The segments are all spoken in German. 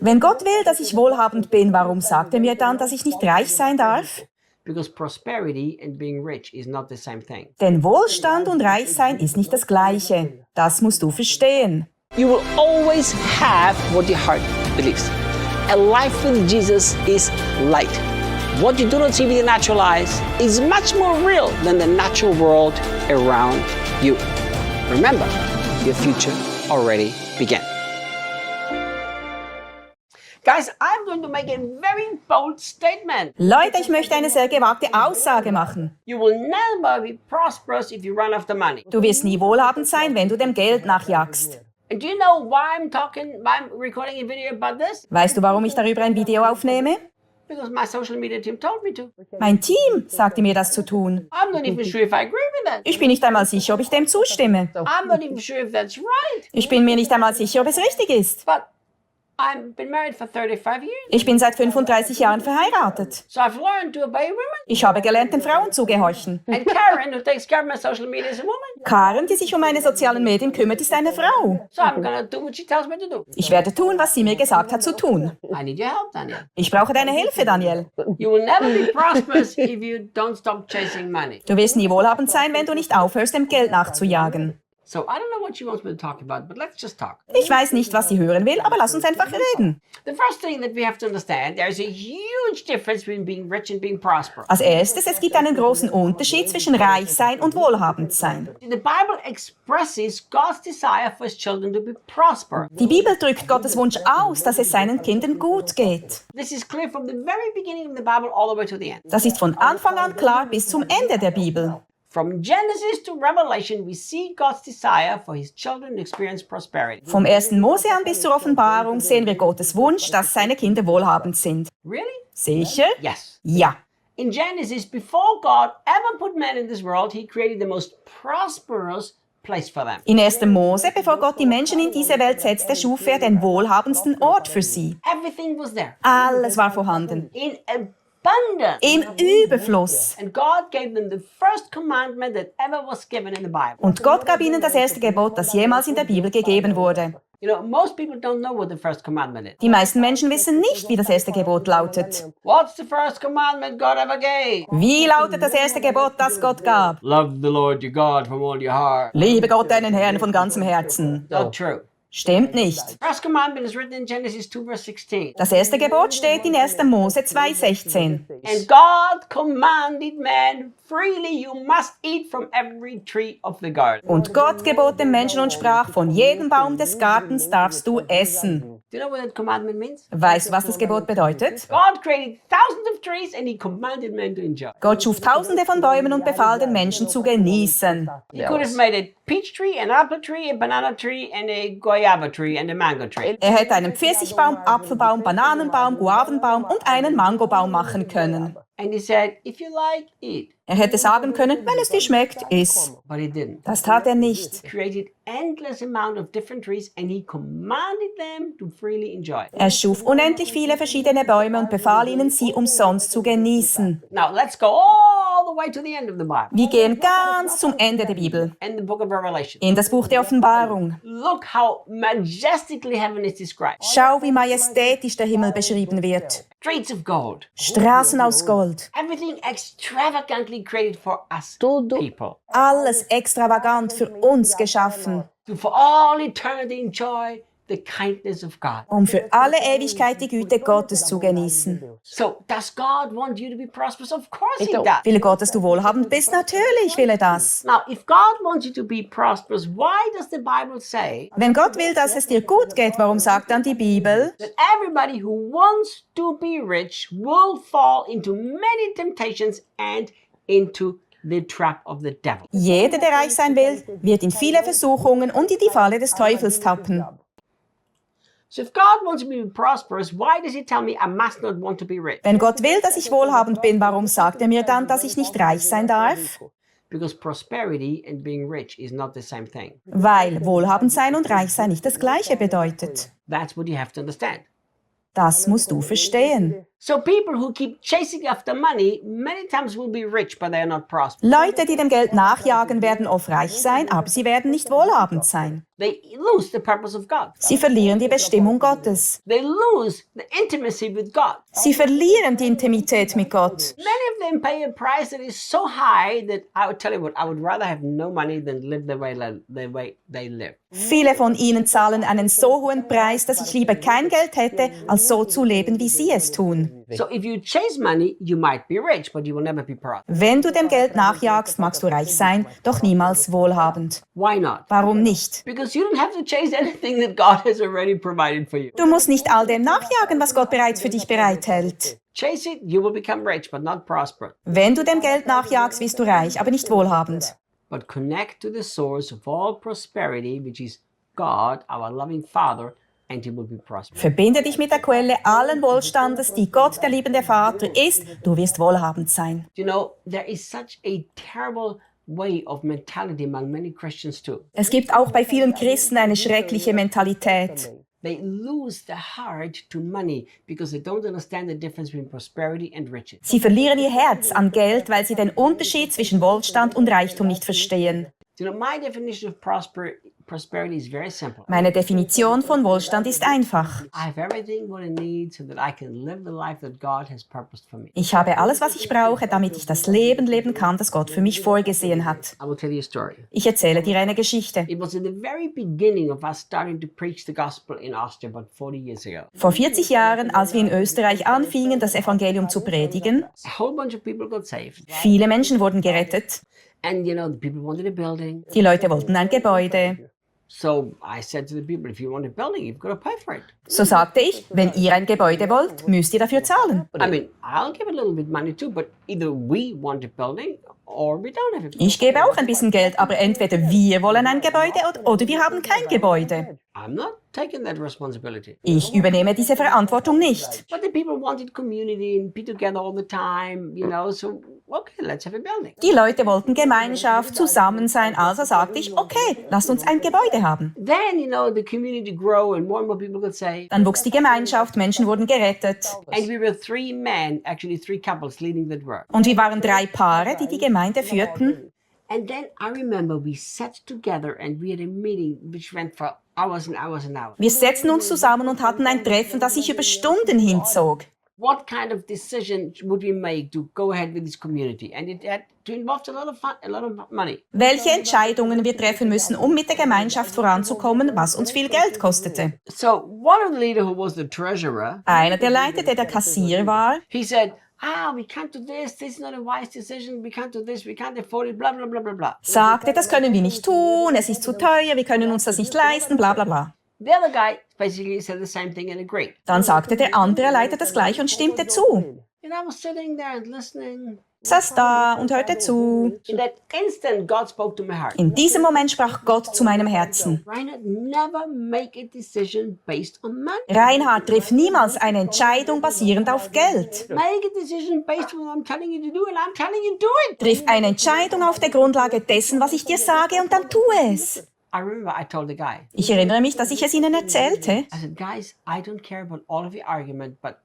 Wenn Gott will, dass ich wohlhabend bin, warum sagt er mir dann, dass ich nicht reich sein darf? Denn Wohlstand und Reichsein ist nicht das Gleiche. Das musst du verstehen. You will always have what your heart believes. A life with Jesus is light. What you do not see with your natural eyes is much more real than the natural world around you. Remember, your future already began. Guys, I'm going to make a very bold statement. Leute, ich möchte eine sehr gewagte Aussage machen. You will never be prosperous if you run after money. Du wirst nie wohlhabend sein, wenn du dem Geld nachjagst. And do you know why I'm recording a video about this? Weißt du, warum ich darüber ein Video aufnehme? Because my social media team told me to. Mein Team sagte mir, das zu tun. I'm not even sure if I agree with that. Ich bin nicht einmal sicher, ob ich dem zustimme. I'm not even sure if that's right. Ich bin mir nicht einmal sicher, ob es richtig ist. But I've been married for 35 years. Ich bin seit 35 Jahren verheiratet. So I've learned to obey women. Ich habe gelernt, den Frauen zu gehorchen. And Karen, who takes care of my social media, is a woman. Karen, die sich um meine sozialen Medien kümmert, ist eine Frau. So I'm gonna do what she tells me to do. Ich werde tun, was sie mir gesagt hat zu tun. I need your help, Daniel. Ich brauche deine Hilfe, Daniel. You will never be prosperous if you don't stop chasing money. Du wirst nie wohlhabend sein, wenn du nicht aufhörst, dem Geld nachzujagen. So I don't know what she wants me to talk about, but let's just talk. Ich weiß nicht, was sie hören will, aber lass uns einfach reden. The first thing that we have to understand, there's a huge difference between being rich and being prosperous. Als erstes, es gibt einen großen Unterschied zwischen reich sein und wohlhabend sein. The Bible expresses God's desire for his children to be prosperous. Die Bibel drückt Gottes Wunsch aus, dass es seinen Kindern gut geht. This is clear from the very beginning of the Bible all the way to the end. Das ist von Anfang an klar bis zum Ende der Bibel. From Genesis to Revelation, we see God's desire for his children to experience prosperity. Vom 1. Mose an bis zur Offenbarung sehen wir Gottes Wunsch, dass seine Kinder wohlhabend sind. Really? Sicher? Yes. Ja. In Genesis, before God ever put man in this world, he created the most prosperous place for them. In 1. Mose, bevor Gott die Menschen in diese Welt setzte, schuf er den wohlhabendsten Ort für sie. Everything was there. Alles war vorhanden. In abundance. Im Überfluss. And God gave them the first commandment that ever was given in the Bible. Und Gott gab ihnen das erste Gebot, das jemals in der Bibel gegeben wurde. You know, most people don't know what the first commandment is. Die meisten Menschen wissen nicht, wie das erste Gebot lautet. What's the first commandment God ever gave? Wie lautet das erste Gebot, das Gott gab? Love the Lord your God from all your heart. Liebe Gott, deinen Herrn von ganzem Herzen. Not true. Stimmt nicht. First commandment is written in Genesis 2 verse 16. Das erste Gebot steht in 1. Mose 2,16. And God commanded man, freely you must eat from every tree of the garden. Und Gott gebot dem Menschen und sprach, von jedem Baum des Gartens darfst du essen. Do you know what that commandment means? Weißt du, was das Gebot bedeutet? God created thousands of trees and he commanded man to enjoy. Gott schuf tausende von Bäumen und befahl den Menschen zu genießen. He could have made a peach tree, an apple tree, a banana tree, and a guayaba tree, and a mango tree. Er hätte einen Pfirsichbaum, Apfelbaum, Bananenbaum, Guavenbaum und einen Mangobaum machen können. And he said, if you like, eat. Er hätte sagen können, wenn es dir schmeckt, iss. But he didn't. Das tat er nicht. He created endless amount of different trees and he commanded them to freely enjoy. Er schuf unendlich viele verschiedene Bäume und befahl ihnen, sie umsonst zu genießen. Now let's go all the way to the end of the Bible. Wir gehen ganz zum Ende der Bibel, In the book of Revelation. in das Buch der Offenbarung. Look how majestically heaven is described. Schau, wie majestätisch der Himmel beschrieben wird. Streets of gold. Straßen aus Gold. Everything extravagantly created for us people. Alles extravagant für uns geschaffen, To for all eternity enjoy the kindness of God. um für alle Ewigkeit die Güte Gottes zu genießen. So, does God want you to be prosperous? Of course he does. Will Gott, dass du wohlhabend bist? Natürlich will er das. Now, if God wants you to be prosperous, why does the Bible say Wenn Gott will, dass es dir gut geht, warum sagt dann die Bibel, that everybody who wants to be rich will fall into many temptations and into the trap of the devil? jeder, der reich sein will, wird in viele Versuchungen und in die Falle des Teufels tappen? So if God wants me to be prosperous, why does he tell me I must not want to be rich? Wenn Gott will, dass ich wohlhabend bin, warum sagt er mir dann, dass ich nicht reich sein darf? Because prosperity and being rich is not the same thing. Weil wohlhabend sein und reich sein nicht das Gleiche bedeutet. That's what you have to understand. Das musst du verstehen. So people who keep chasing after money many times will be rich, but they are not prosperous. Leute, die dem Geld nachjagen, werden oft reich sein, aber sie werden nicht wohlhabend sein. They lose the purpose of God. Sie verlieren die Bestimmung Gottes. They lose the intimacy with God. Sie verlieren die Intimität mit Gott. Many of them pay a price that is so high that I would tell you what, I would rather have no money than live the way they live. Viele von ihnen zahlen einen so hohen Preis, dass ich lieber kein Geld hätte, als so zu leben, wie sie es tun. So if you chase money, you might be rich, but you will never be prosperous. Wenn du dem Geld nachjagst, magst du reich sein, doch niemals wohlhabend. Why not? Warum nicht? Because you don't have to chase anything that God has already provided for you. Du musst nicht all dem nachjagen, was Gott bereits für dich bereithält. Chase it, you will become rich, but not prosperous. Wenn du dem Geld nachjagst, wirst du reich, aber nicht wohlhabend. But connect to the source of all prosperity, which is God, our loving Father, and you will be prosperous. Verbinde dich mit der Quelle allen Wohlstandes, die Gott, der liebende Vater, ist. Du wirst wohlhabend sein. You know, there is such a terrible way of mentality among many Christians too. Es gibt auch bei vielen Christen eine schreckliche Mentalität. They lose the heart to money because they don't understand the difference between prosperity and riches. Sie verlieren ihr Herz an Geld, weil sie den Unterschied zwischen Wohlstand und Reichtum nicht verstehen. You know, my definition of prosperity is very simple. Meine Definition von Wohlstand ist einfach. I have everything what I need so that I can live the life that God has purposed for me. Ich habe alles, was ich brauche, damit ich das Leben leben kann, das Gott für mich vorgesehen hat. I will tell you a story. Ich erzähle dir eine Geschichte. It was in the very beginning of us starting to preach the gospel in Austria about 40 years ago. Vor 40 Jahren, als wir in Österreich anfingen, das Evangelium zu predigen, A whole bunch of people got saved. viele Menschen wurden gerettet. And you know, the people wanted a building. Die Leute wollten ein Gebäude. So I said to the people, if you want a building, you've got to pay for it. So sagte ich, wenn ihr ein Gebäude wollt, müsst ihr dafür zahlen. I mean, I'll give a little bit money too, but either we want a building or we don't have a building. Ich gebe auch ein bisschen Geld, aber entweder wir wollen ein Gebäude oder wir haben kein Gebäude. I'm not taking that responsibility. Ich übernehme diese Verantwortung nicht. But the people wanted community and be together all the time, you know, so okay, let's have a building. Die Leute wollten Gemeinschaft, zusammen sein, also sagte ich, okay, lasst uns ein Gebäude haben. Then, you know, the community grew and more people got saved. Dann wuchs die Gemeinschaft, Menschen wurden gerettet. And we were three men, actually three couples leading that work. Und wir waren 3 Paare, die die Gemeinde führten. And then I remember we sat together and we had a meeting which went for hours and hours and hours. Wir setzten uns zusammen und hatten ein Treffen, das sich über Stunden hinzog. What kind of decision would we make to go ahead with this community? And it had to involve a lot of fun, a lot of money. Welche Entscheidungen wir treffen müssen, um mit der Gemeinschaft voranzukommen, was uns viel Geld kostete. So one of the leader who was the treasurer, Einer der Leiter, der Kassier war, he said, we can't do this. This is not a wise decision. We can't do this. We can't afford it. Blah, blah, blah, blah, blah. sagte, das können wir nicht tun, es ist zu teuer, wir können uns das nicht leisten, bla bla bla. The other guy basically said the same thing and agreed. Dann sagte der andere Leiter das gleiche und stimmte zu. And I was sitting there and listening. Saß da und hörte zu. In that instant, God spoke to my heart. In diesem Moment sprach Gott zu meinem Herzen. Reinhard, never make a decision based on money. Reinhard, triff niemals eine Entscheidung basierend auf Geld. Make a decision based on what I'm telling you to do, and I'm telling you to do it. Triff eine Entscheidung auf der Grundlage dessen, was ich dir sage, und dann tu es. I remember I told the guy. Ich erinnere mich, dass ich es ihnen erzählte. I said, guys, I don't care about all of your argument, but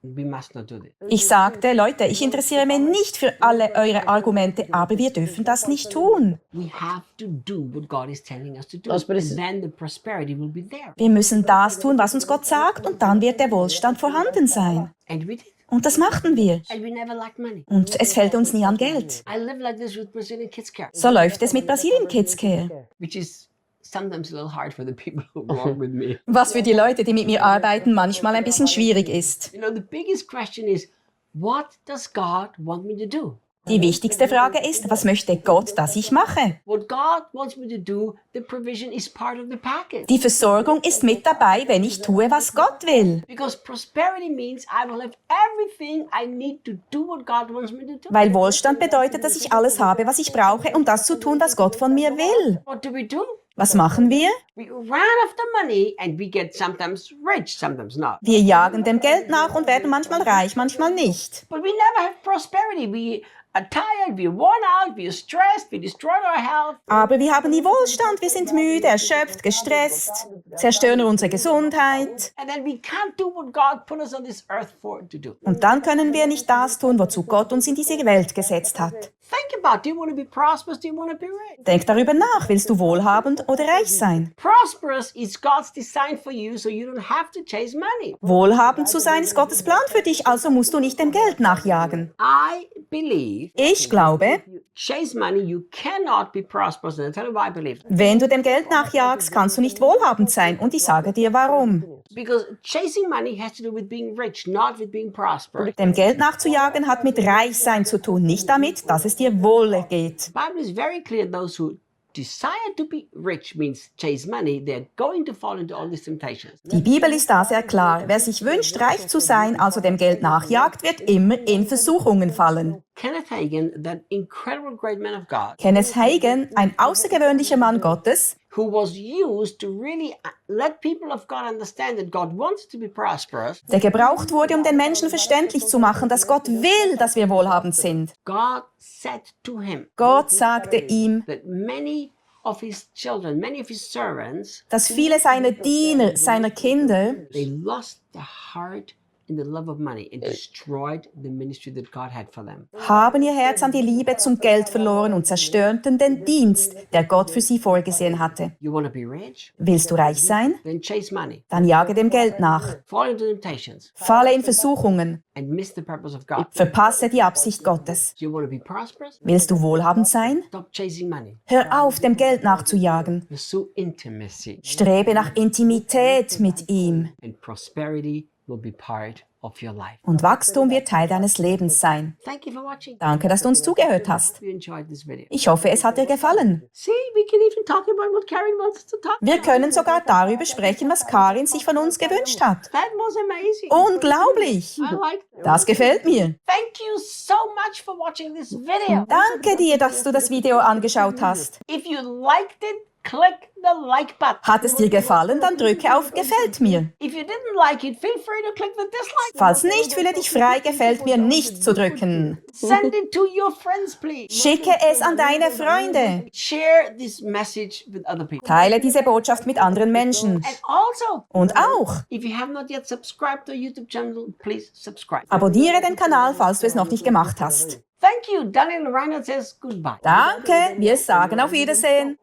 we must not do this. Ich sagte, Leute, ich interessiere mich nicht für alle eure Argumente, aber wir dürfen das nicht tun. We have to do what God is telling us to do. Then the prosperity will be there. Wir müssen das tun, was uns Gott sagt, und dann wird der Wohlstand vorhanden sein. And we did. Und das machten wir. And we never lacked money. Und es fällt uns nie an Geld. I live like this with Brazilian Kids Care, So läuft es mit Brasilien Kids Care. which is sometimes a little hard for the people who belong with me. Was für die Leute, die mit mir arbeiten, manchmal ein bisschen schwierig ist. You know, the biggest question is, what does God want me to do? Die wichtigste Frage ist, was möchte Gott, dass ich mache? What God wants me to do, the provision is part of the package. Die Versorgung ist mit dabei, wenn ich tue, was Gott will. Because prosperity means I will have everything I need to do what God wants me to do. Weil Wohlstand bedeutet, dass ich alles habe, was ich brauche, um das zu tun, was Gott von mir will. What do? Was machen wir? We run after money and we get sometimes rich, sometimes not. Wir jagen dem Geld nach und werden manchmal reich, manchmal nicht. But we never have prosperity. We are tired, we're worn out, we're stressed, we destroy our health. Aber wir haben nie Wohlstand, wir sind müde, erschöpft, gestresst. zerstören unsere Gesundheit. And then we can't do what God put us on this earth for to do. Und dann können wir nicht das tun, wozu Gott uns in diese Welt gesetzt hat. Think about, do you want to be prosperous? Do you want to be rich? Denk darüber nach, willst du wohlhabend oder reich sein? Prosperous is God's design for you, so you don't have to chase money. Wohlhabend zu sein ist Gottes Plan für dich, also musst du nicht dem Geld nachjagen. I believe Ich glaube, chase money, you cannot be prosperous. And I'll tell you why I believe. wenn du dem Geld nachjagst, kannst du nicht wohlhabend sein. Und ich sage dir warum. Because chasing money has to do with being rich, not with being prosperous. Dem Geld nachzujagen hat mit Reichsein zu tun, nicht damit, dass es dir wohl geht. The Bible is very clear, those who desire to be rich means chase money, they're going to fall into all these temptations. Die Bibel ist da sehr klar. Wer sich wünscht, reich zu sein, also dem Geld nachjagt, wird immer in Versuchungen fallen. Kenneth Hagin, that incredible great man of God, Kenneth Hagin, ein außergewöhnlicher Mann Gottes, who was used to really let people of God understand that God wants to be prosperous, der gebraucht wurde, um den Menschen verständlich zu machen, dass Gott will, dass wir wohlhabend sind. God said to him Gott sagte ihm, that many of his children, many of his servants, dass viele seiner Diener, seiner Kinder, they lost the heart in the love of money and destroyed the ministry that God had for them. haben ihr Herz an die Liebe zum Geld verloren und zerstörten den Dienst, der Gott für sie vorgesehen hatte. You want to be rich? Willst du reich sein? Then chase money. Dann jage dem Geld nach. Fall into temptations Falle in Versuchungen. and miss the purpose of God. Verpasse die Absicht Gottes. Do you want to be prosperous? Willst du wohlhabend sein? Stop chasing money. Hör auf, dem Geld nachzujagen. Pursue intimacy, Strebe nach Intimität mit ihm. and prosperity will be part of your life. Und Wachstum wird Teil deines Lebens sein. Thank you for watching. Danke, dass du uns zugehört hast. Hope you enjoyed this video. Ich hoffe, es hat dir gefallen. See, we can even talk about what Karen wants us to talk Wir about. können sogar darüber sprechen, was Karin sich von uns gewünscht hat. That was amazing. Unglaublich! I like that. Das gefällt mir. Thank you so much for watching this video. Danke dir, dass du das Video angeschaut hast. If you liked it, click the like button. Hat es dir gefallen, dann drücke auf Gefällt mir. If you didn't like it, feel free to click the dislike button. Falls nicht, fühle dich frei, Gefällt mir nicht zu drücken. Send it to your friends, please. Schicke es an deine Freunde. Share this message with other people. Teile diese Botschaft mit anderen Menschen. And also, Und auch, if you have not yet subscribed to our YouTube channel, please subscribe. abonniere den Kanal, falls du es noch nicht gemacht hast. Thank you. Daniel Reinhard says goodbye. Danke, wir sagen auf Wiedersehen.